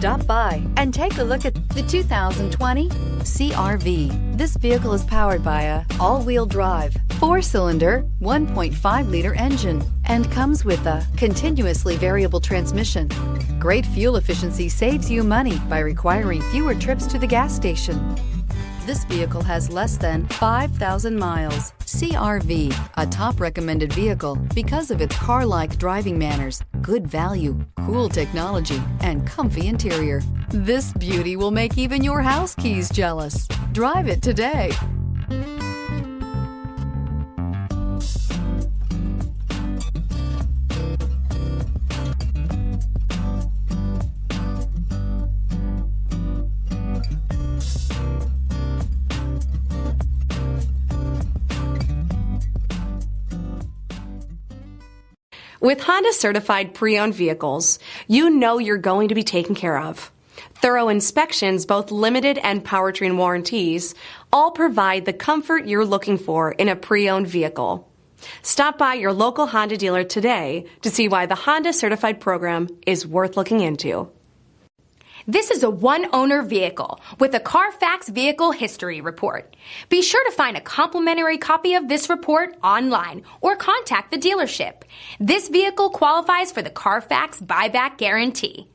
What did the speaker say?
Stop by and take a look at the 2020 CR-V. This vehicle is powered by a all-wheel drive, 4-cylinder, 1.5-liter engine and comes with a continuously variable transmission. Great fuel efficiency saves you money by requiring fewer trips to the gas station. This vehicle has less than 5,000 miles. CR-V, a top recommended vehicle because of its car-like driving manners, good value, cool technology, and comfy interior. This beauty will make even your house keys jealous. Drive it today. With Honda certified pre-owned vehicles, you know you're going to be taken care of. Thorough inspections, both limited and powertrain warranties, all provide the comfort you're looking for in a pre-owned vehicle. Stop by your local Honda dealer today to see why the Honda certified program is worth looking into. This is a one-owner vehicle with a CARFAX Vehicle History Report. Be sure to find a complimentary copy of this report online or contact the dealership. This vehicle qualifies for the CARFAX Buyback Guarantee.